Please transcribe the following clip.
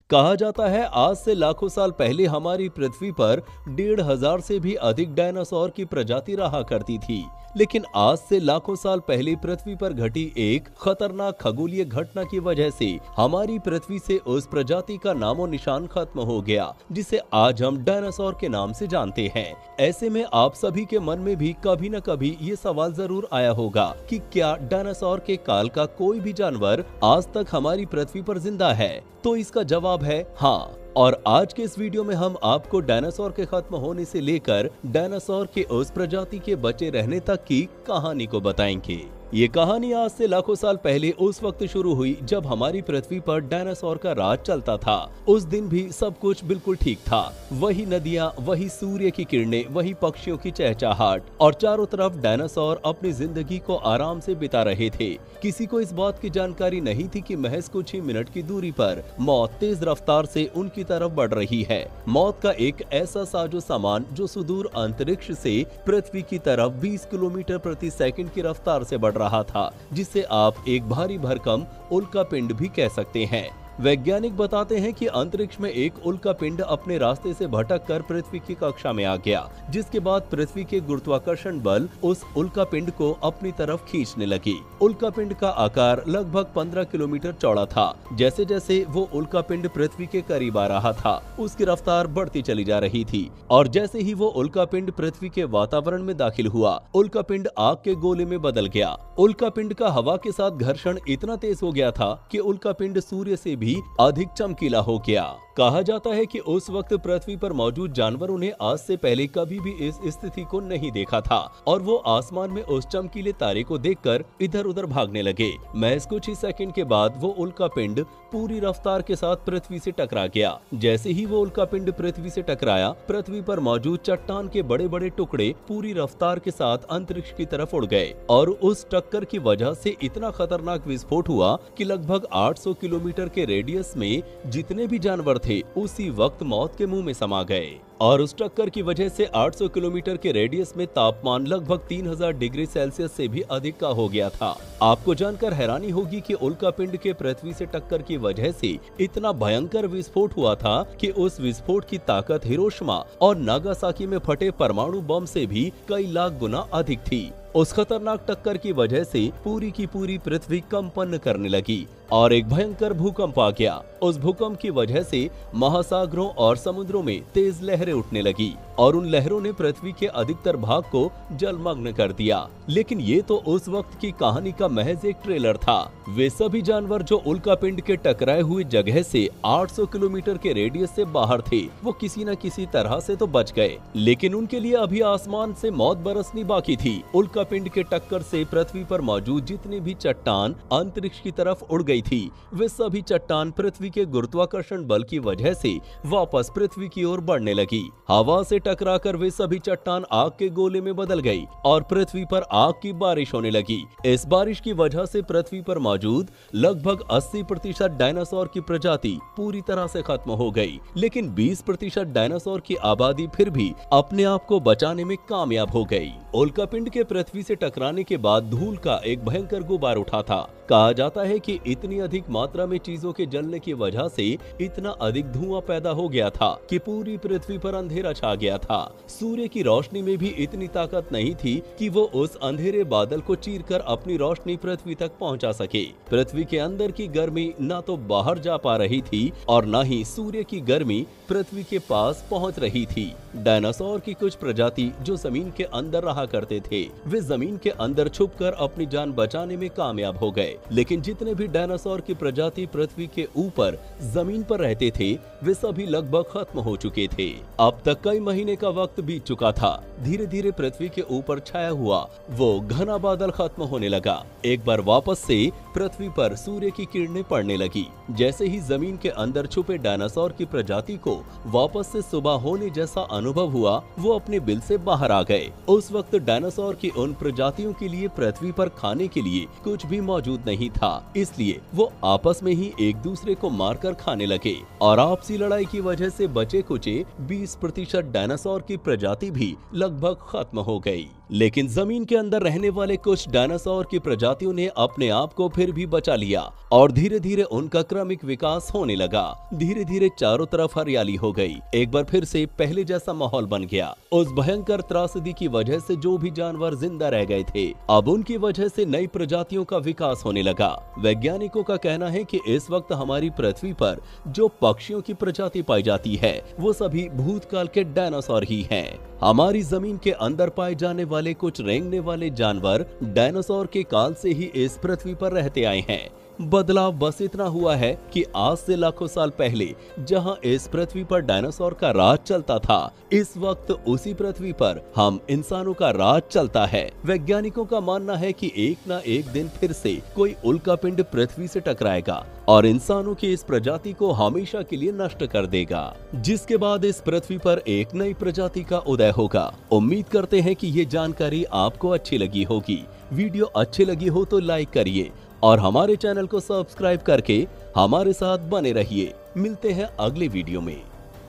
कहा जाता है आज से लाखों साल पहले हमारी पृथ्वी पर 1500 से भी अधिक डायनासोर की प्रजाति रहा करती थी। लेकिन आज से लाखों साल पहले पृथ्वी पर घटी एक खतरनाक खगोलीय घटना की वजह से हमारी पृथ्वी से उस प्रजाति का नामो निशान खत्म हो गया, जिसे आज हम डायनासोर के नाम से जानते हैं। ऐसे में आप सभी के मन में भी कभी न कभी ये सवाल जरूर आया होगा कि क्या डायनासोर के काल का कोई भी जानवर आज तक हमारी पृथ्वी पर जिंदा है? तो इसका जवाब है हाँ। और आज के इस वीडियो में हम आपको डायनासोर के खत्म होने से लेकर डायनासोर के उस प्रजाति के बचे रहने तक की कहानी को बताएंगे। ये कहानी आज से लाखों साल पहले उस वक्त शुरू हुई जब हमारी पृथ्वी पर डायनासोर का राज चलता था। उस दिन भी सब कुछ बिल्कुल ठीक था। वही नदियाँ, वही सूर्य की किरणें, वही पक्षियों की चहचहाट और चारों तरफ डायनासोर अपनी जिंदगी को आराम से बिता रहे थे। किसी को इस बात की जानकारी नहीं थी कि महज कुछ ही मिनट की दूरी पर मौत तेज रफ्तार से उनकी तरफ बढ़ रही है। मौत का एक ऐसा साजो सामान जो सुदूर अंतरिक्ष से पृथ्वी की तरफ 20 किलोमीटर प्रति सेकंड की रफ्तार से बढ़ रहा था, जिसे आप एक भारी भरकम उल्कापिंड भी कह सकते हैं। वैज्ञानिक बताते हैं कि अंतरिक्ष में एक उल्कापिंड अपने रास्ते से भटक कर पृथ्वी की कक्षा में आ गया, जिसके बाद पृथ्वी के गुरुत्वाकर्षण बल उस उल्कापिंड को अपनी तरफ खींचने लगी। उल्कापिंड का आकार लगभग 15 किलोमीटर चौड़ा था। जैसे जैसे वो उल्कापिंड पृथ्वी के करीब आ रहा था, उसकी रफ्तार बढ़ती चली जा रही थी और जैसे ही वो उल्कापिंड पृथ्वी के वातावरण में दाखिल हुआ, उल्कापिंड आग के गोले में बदल गया। उल्कापिंड का हवा के साथ घर्षण इतना तेज हो गया था कि उल्कापिंड सूर्य से भी अधिक चमकीला हो गया। कहा जाता है कि उस वक्त पृथ्वी पर मौजूद जानवरों ने आज से पहले कभी भी इस स्थिति को नहीं देखा था और वो आसमान में उस चमकीले तारे को देखकर इधर उधर भागने लगे। महज कुछ ही सेकंड के बाद वो उल्कापिंड पूरी रफ्तार के साथ पृथ्वी से टकरा गया। जैसे ही वो उल्कापिंड पृथ्वी से टकराया, पृथ्वी पर मौजूद चट्टान के बड़े बड़े टुकड़े पूरी रफ्तार के साथ अंतरिक्ष की तरफ उड़ गए और उस टक्कर की वजह से इतना खतरनाक विस्फोट हुआ कि लगभग 800 किलोमीटर के रेडियस में जितने भी जानवर थे उसी वक्त मौत के मुंह में समा गए। और उस टक्कर की वजह से 800 किलोमीटर के रेडियस में तापमान लगभग 3000 डिग्री सेल्सियस से भी अधिक का हो गया था। आपको जानकर हैरानी होगी कि उल्कापिंड के पृथ्वी से टक्कर की वजह से इतना भयंकर विस्फोट हुआ था कि उस विस्फोट की ताकत हिरोशिमा और नागासाकी में फटे परमाणु बम से भी कई लाख गुना अधिक थी। उस खतरनाक टक्कर की वजह से पूरी की पूरी पृथ्वी कंपन करने लगी और एक भयंकर भूकंप आ गया। उस भूकंप की वजह से महासागरों और समुद्रों में तेज लहरें उठने लगी और उन लहरों ने पृथ्वी के अधिकतर भाग को जलमग्न कर दिया। लेकिन ये तो उस वक्त की कहानी का महज एक ट्रेलर था। वे सभी जानवर जो उल्कापिंड के टकराए हुए जगह से 800 किलोमीटर के रेडियस से बाहर थे, वो किसी न किसी तरह से तो बच गए, लेकिन उनके लिए अभी आसमान से मौत बरसनी बाकी थी। उल्कापिंड के टक्कर से पृथ्वी पर मौजूद जितनी भी चट्टान अंतरिक्ष की तरफ उड़ गई थी, वे सभी चट्टान पृथ्वी के गुरुत्वाकर्षण बल की वजह से वापस पृथ्वी की ओर बढ़ने लगी। हवा से टकराकर वे सभी चट्टान आग के गोले में बदल गई और पृथ्वी पर आग की बारिश होने लगी। इस बारिश की वजह से पृथ्वी पर मौजूद लगभग 80% डायनासोर की प्रजाति पूरी तरह से खत्म हो गई, लेकिन 20% डायनासोर की आबादी फिर भी अपने आप को बचाने में कामयाब हो गई। उल्कापिंड के पृथ्वी से टकराने के बाद धूल का एक भयंकर गुबार उठा था। कहा जाता है कि इतनी अधिक मात्रा में चीजों के जलने की वजह से इतना अधिक धुआं पैदा हो गया था कि पूरी पृथ्वी पर अंधेरा छा गया था। सूर्य की रोशनी में भी इतनी ताकत नहीं थी कि वो उस अंधेरे बादल को चीरकर अपनी रोशनी पृथ्वी तक पहुंचा सके। पृथ्वी के अंदर की गर्मी न तो बाहर जा पा रही थी और न ही सूर्य की गर्मी पृथ्वी के पास पहुंच रही थी। डायनासोर की कुछ प्रजाति जो जमीन के अंदर रहा करते थे, वे जमीन के अंदर छुपकर अपनी जान बचाने में कामयाब हो गए, लेकिन जितने भी डायनासोर की प्रजाति पृथ्वी के ऊपर जमीन पर रहते थे, वे सभी लगभग खत्म हो चुके थे। अब तक कई महीने का वक्त बीत चुका था। धीरे धीरे पृथ्वी के ऊपर छाया हुआ वो घना बादल खत्म होने लगा। एक बार वापस से पृथ्वी पर सूर्य की किरणें पड़ने लगी। जैसे ही जमीन के अंदर छुपे डायनासोर की प्रजाति को वापस से सुबह होने जैसा अनुभव हुआ, वो अपने बिल से बाहर आ गए। उस वक्त डायनासोर की उन प्रजातियों के लिए पृथ्वी पर खाने के लिए कुछ भी मौजूद नहीं था, इसलिए वो आपस में ही एक दूसरे को मारकर खाने लगे और आपसी लड़ाई की वजह से बचे कुचे 20% डायनासोर की प्रजाति भी लगभग खत्म हो गई। लेकिन जमीन के अंदर रहने वाले कुछ डायनासोर की प्रजातियों ने अपने आप को फिर भी बचा लिया और धीरे धीरे उनका क्रमिक विकास होने लगा। धीरे धीरे चारों तरफ हरियाली हो गई। एक बार फिर से पहले जैसा माहौल बन गया। उस भयंकर त्रासदी की वजह से जो भी जानवर जिंदा रह गए थे, अब उनकी वजह से नई प्रजातियों का विकास होने लगा। वैज्ञानिकों का कहना है कि इस वक्त हमारी पृथ्वी पर जो पक्षियों की प्रजाति पाई जाती है वो सभी भूतकाल के डायनासोर ही हैं। हमारी जमीन के अंदर पाए जाने वाले कुछ रेंगने वाले जानवर डायनासोर के काल से ही इस पृथ्वी पर रहते आए हैं। बदलाव बस इतना हुआ है कि आज से लाखों साल पहले जहां इस पृथ्वी पर डायनासोर का राज चलता था, इस वक्त उसी पृथ्वी पर हम इंसानों का राज चलता है। वैज्ञानिकों का मानना है कि एक ना एक दिन फिर से कोई उल्कापिंड पृथ्वी से टकराएगा और इंसानों की इस प्रजाति को हमेशा के लिए नष्ट कर देगा, जिसके बाद इस पृथ्वी पर एक नई प्रजाति का उदय होगा। उम्मीद करते हैं कि ये जानकारी आपको अच्छी लगी होगी। वीडियो अच्छी लगी हो तो लाइक करिए और हमारे चैनल को सब्सक्राइब करके हमारे साथ बने रहिए। मिलते हैं अगले वीडियो में।